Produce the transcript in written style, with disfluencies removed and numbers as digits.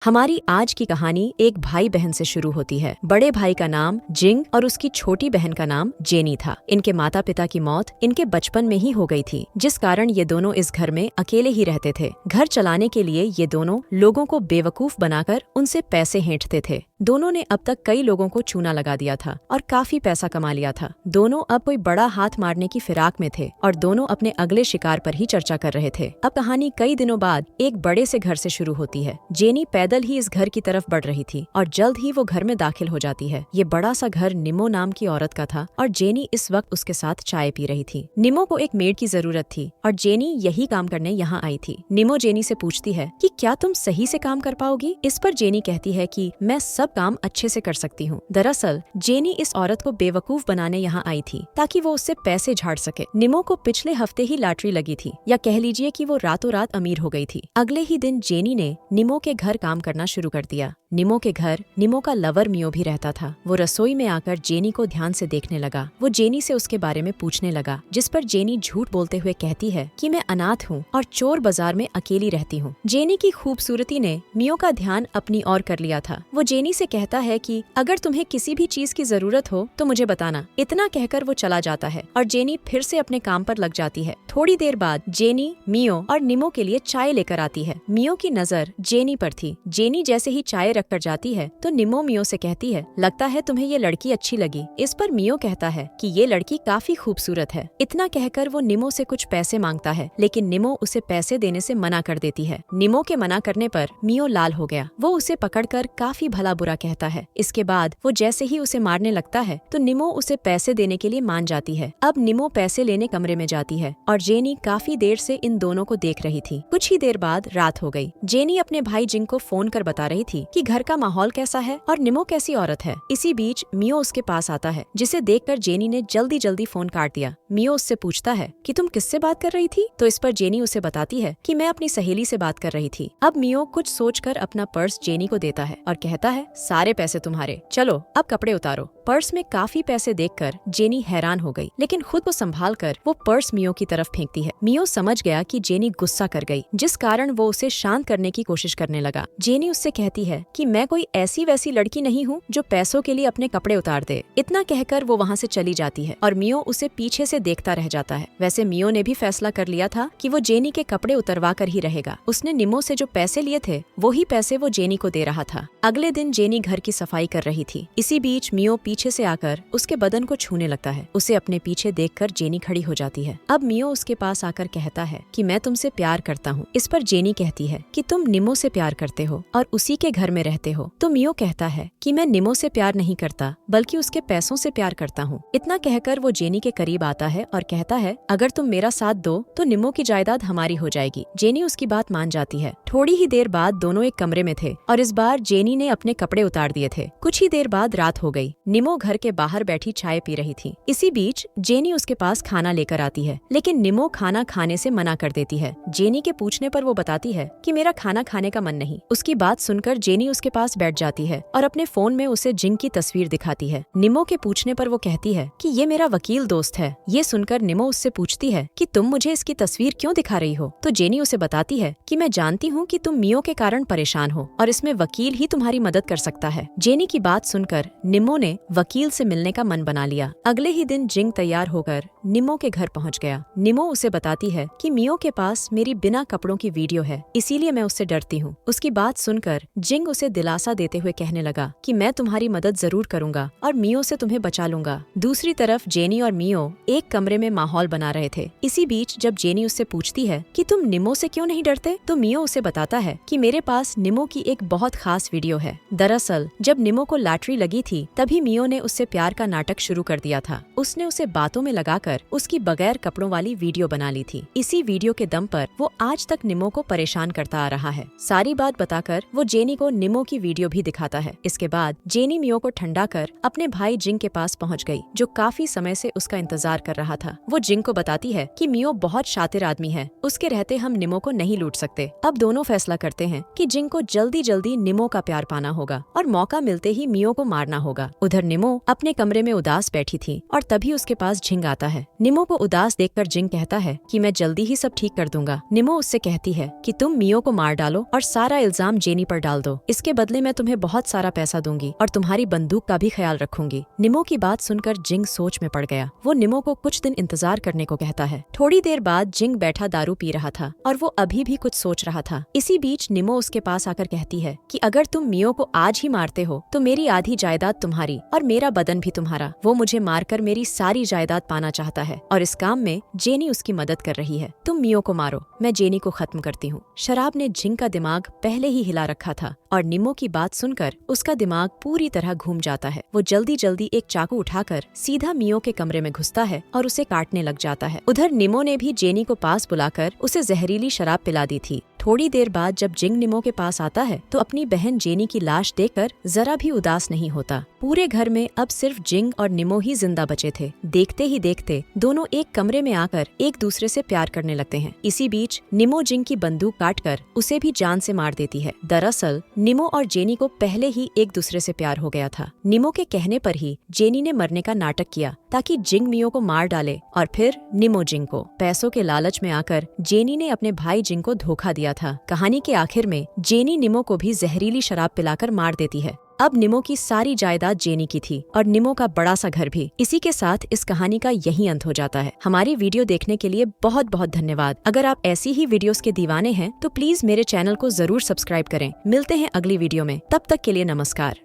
हमारी आज की कहानी एक भाई बहन से शुरू होती है। बड़े भाई का नाम जिंग और उसकी छोटी बहन का नाम जेनी था। इनके माता पिता की मौत इनके बचपन में ही हो गई थी, जिस कारण ये दोनों इस घर में अकेले ही रहते थे। घर चलाने के लिए ये दोनों लोगों को बेवकूफ बनाकर उनसे पैसे हेंटते थे। दोनों ने अब तक कई लोगों को चूना लगा दिया था और काफी पैसा कमा लिया था। दोनों अब कोई बड़ा हाथ मारने की फिराक में थे और दोनों अपने अगले शिकार पर ही चर्चा कर रहे थे। अब कहानी कई दिनों बाद एक बड़े से घर से शुरू होती है। जेनी पैदल ही इस घर की तरफ बढ़ रही थी और जल्द ही वो घर में दाखिल हो जाती है। ये बड़ा सा घर निमो नाम की औरत का था और जेनी इस वक्त उसके साथ चाय पी रही थी। निमो को एक मेड की जरूरत थी और जेनी यही काम करने यहाँ आई थी। निमो जेनी से पूछती है कि क्या तुम सही से काम कर पाओगी? इस पर जेनी कहती है कि मैं सब काम अच्छे से कर सकती हूँ। दरअसल जेनी इस औरत को बेवकूफ बनाने यहाँ आई थी ताकि वो उससे पैसे झाड़ सके। निमो को पिछले हफ्ते ही लॉटरी लगी थी, या कह लीजिए कि वो रातों रात अमीर हो गई थी। अगले ही दिन जेनी ने निमो के घर काम करना शुरू कर दिया। निमो के घर निमो का लवर मियो भी रहता था। वो रसोई में आकर जेनी को ध्यान से देखने लगा। वो जेनी से उसके बारे में पूछने लगा, जिस पर जेनी झूठ बोलते हुए कहती है कि मैं अनाथ हूँ और चोर बाजार में अकेली रहती हूँ। जेनी की खूबसूरती ने मियो का ध्यान अपनी ओर कर लिया था। वो जेनी से कहता है कि अगर तुम्हें किसी भी चीज की जरूरत हो तो मुझे बताना। इतना कहकर वो चला जाता है और जेनी फिर से अपने काम पर लग जाती है। थोड़ी देर बाद जेनी मियो और निमो के लिए चाय लेकर आती है। मियो की नजर जेनी पर थी। जेनी जैसे ही चाय रख कर जाती है तो निमो मियो से कहती है, लगता है तुम्हें ये लड़की अच्छी लगी। इस पर मियो कहता है कि ये लड़की काफी खूबसूरत है। इतना कहकर वो निमो से कुछ पैसे मांगता है, लेकिन निमो उसे पैसे देने से मना कर देती है। निमो के मना करने पर मियो लाल हो गया। वो उसे पकड़कर काफी भला बुरा कहता है। इसके बाद वो जैसे ही उसे मारने लगता है तो निमो उसे पैसे देने के लिए मान जाती है। अब निमो पैसे लेने कमरे में जाती है और जेनी काफी देर से इन दोनों को देख रही थी। कुछ ही देर बाद रात हो गई। जेनी अपने भाई जिंग को फोन कर बता रही थी कि घर का माहौल कैसा है और निमो कैसी औरत है। इसी बीच मियो उसके पास आता है, जिसे देखकर जेनी ने जल्दी जल्दी फोन काट दिया। मियो उससे पूछता है कि तुम किससे बात कर रही थी? तो इस पर जेनी उसे बताती है कि मैं अपनी सहेली से बात कर रही थी। अब मियो कुछ सोचकर अपना पर्स जेनी को देता है और कहता है, सारे पैसे तुम्हारे, चलो अब कपड़े उतारो। पर्स में काफी पैसे देखकर जेनी हैरान हो गई, लेकिन खुद को संभाल कर वो पर्स मियो की तरफ फेंकती है। मियो समझ गया कि जेनी गुस्सा कर गई, जिस कारण वो उसे शांत करने की कोशिश करने लगा। जेनी उससे कहती है कि मैं कोई ऐसी वैसी लड़की नहीं हूँ जो पैसों के लिए अपने कपड़े उतार दे। इतना कहकर वो वहाँ से चली जाती है और मियो उसे पीछे से देखता रह जाता है। वैसे मियो ने भी फैसला कर लिया था कि वो जेनी के कपड़े उतरवा कर ही रहेगा। उसने निमो से जो पैसे लिए थे वही पैसे वो जेनी को दे रहा था। अगले दिन जेनी घर की सफाई कर रही थी। इसी बीच मियो पीछे से आकर उसके बदन को छूने लगता है। उसे अपने पीछे देखकर जेनी खड़ी हो जाती है। अब मियो उसके पास आकर कहता है कि मैं तुमसे प्यार करता हूँ। इस पर जेनी कहती है कि तुम निमो से प्यार करते हो और उसी के घर में रहते हो। तो मियो कहता है कि मैं निमो से प्यार नहीं करता, बल्कि उसके पैसों से प्यार करता हूँ। इतना कहकर वो जेनी के करीब आता है और कहता है, अगर तुम मेरा साथ दो तो निमो की जायदाद हमारी हो जाएगी। जेनी उसकी बात मान जाती है। थोड़ी ही देर बाद दोनों एक कमरे में थे और इस बार जेनी ने अपने कपड़े उतार दिए थे। कुछ ही देर बाद रात हो गई। निमो घर के बाहर बैठी चाय पी रही थी। इसी बीच जेनी उसके पास खाना लेकर आती है, लेकिन निमो खाना खाने से मना कर देती है। जेनी के पूछने पर वो बताती है कि मेरा खाना खाने का मन नहीं। उसकी बात सुनकर जेनी उसके पास बैठ जाती है और अपने फोन में उसे जिंग की तस्वीर दिखाती है। निमो के पूछने पर वो कहती है कि ये मेरा वकील दोस्त है। ये सुनकर निमो उससे पूछती है कि तुम मुझे इसकी तस्वीर क्यों दिखा रही हो? तो जेनी उसे बताती है कि मैं जानती हूँ कि तुम मियो के कारण परेशान हो और इसमें वकील ही तुम्हारी मदद कर सकता है। जेनी की बात सुनकर निमो ने वकील से मिलने का मन बना लिया। अगले ही दिन जिंग तैयार होकर निमो के घर पहुँच गया। निमो उसे बताती है कि मियो के पास मेरी बिना कपड़ों की वीडियो है, इसीलिए मैं उससे डरती हूँ। उसकी बात सुनकर जिंग उसे दिलासा देते हुए कहने लगा कि मैं तुम्हारी मदद जरूर करूंगा और मियो से तुम्हें बचा लूंगा। दूसरी तरफ जेनी और मियो एक कमरे में माहौल बना रहे थे। इसी बीच जब जेनी उससे पूछती है कि तुम निमो से क्यों नहीं डरते, तो मियो उसे बताता है कि मेरे पास निमो की एक बहुत खास वीडियो है। दरअसल जब निमो को लॉटरी लगी थी तभी मियो ने उससे प्यार का नाटक शुरू कर दिया था। उसने उसे बातों में लगाकर उसकी बगैर कपड़ों वाली वीडियो बना ली थी। इसी वीडियो के दम पर वो आज तक निमो को परेशान करता आ रहा है। सारी बात बताकर वो जेनी को निमो की वीडियो भी दिखाता है। इसके बाद जेनी मियो को ठंडा कर अपने भाई जिंग के पास पहुंच गई, जो काफी समय से उसका इंतजार कर रहा था। वो जिंग को बताती है कि मियो बहुत शातिर आदमी है, उसके रहते हम निमो को नहीं लूट सकते। अब दोनों फैसला करते हैं कि जिंग को जल्दी जल्दी निमो का प्यार पाना होगा। होगा और मौका मिलते ही मियो को मारना होगा। उधर निमो अपने कमरे में उदास बैठी थी और तभी उसके पास जिंग आता है। निमो को उदास देखकर जिंग कहता है कि मैं जल्दी ही सब ठीक कर दूंगा। निमो उससे कहती है कि तुम मियो को मार डालो और सारा इल्जाम जेनी पर डाल दो। इसके बदले मैं तुम्हें बहुत सारा पैसा दूंगी और तुम्हारी बंदूक का भी ख्याल रखूंगी। निमो की बात सुनकर जिंग सोच में पड़ गया। वो निमो को कुछ दिन इंतजार करने को कहता है। थोड़ी देर बाद जिंग बैठा दारू पी रहा था और वो अभी भी कुछ सोच रहा था। इसी बीच निमो उसके पास आकर कहती है कि अगर तुम मियो को आज ही मारते हो तो मेरी आधी जायदाद तुम्हारी और मेरा बदन भी तुम्हारा। वो मुझे मारकर मेरी सारी जायदाद पाना चाहता है और इस काम में जेनी उसकी मदद कर रही है। तुम मियो को मारो, मैं जेनी को खत्म करती हूँ। शराब ने जिंग का दिमाग पहले ही हिला रखा था और निमो की बात सुनकर उसका दिमाग पूरी तरह घूम जाता है। वो जल्दी जल्दी एक चाकू उठाकर सीधा मियो के कमरे में घुसता है और उसे काटने लग जाता है। उधर निमो ने भी जेनी को पास बुलाकर उसे जहरीली शराब पिला दी थी। थोड़ी देर बाद जब जिंग निमो के पास आता है तो अपनी बहन जेनी की लाश देखकर जरा भी उदास नहीं होता। पूरे घर में अब सिर्फ जिंग और निमो ही जिंदा बचे थे। देखते ही देखते दोनों एक कमरे में आकर एक दूसरे से प्यार करने लगते हैं। इसी बीच निमो जिंग की बंदूक काटकर उसे भी जान से मार देती है। दरअसल निमो और जेनी को पहले ही एक दूसरे से प्यार हो गया था। निमो के कहने पर ही जेनी ने मरने का नाटक किया ताकि जिंग मियो को मार डाले और फिर निमो जिंग को। पैसों के लालच में आकर जेनी ने अपने भाई जिंग को धोखा दिया था। कहानी के आखिर में जेनी निमो को भी जहरीली शराब पिलाकर मार देती है। अब निमो की सारी जायदाद जेनी की थी और निमो का बड़ा सा घर भी। इसी के साथ इस कहानी का यही अंत हो जाता है। हमारी वीडियो देखने के लिए बहुत बहुत धन्यवाद। अगर आप ऐसी ही वीडियोस के दीवाने हैं तो प्लीज मेरे चैनल को जरूर सब्सक्राइब करें। मिलते हैं अगली वीडियो में, तब तक के लिए नमस्कार।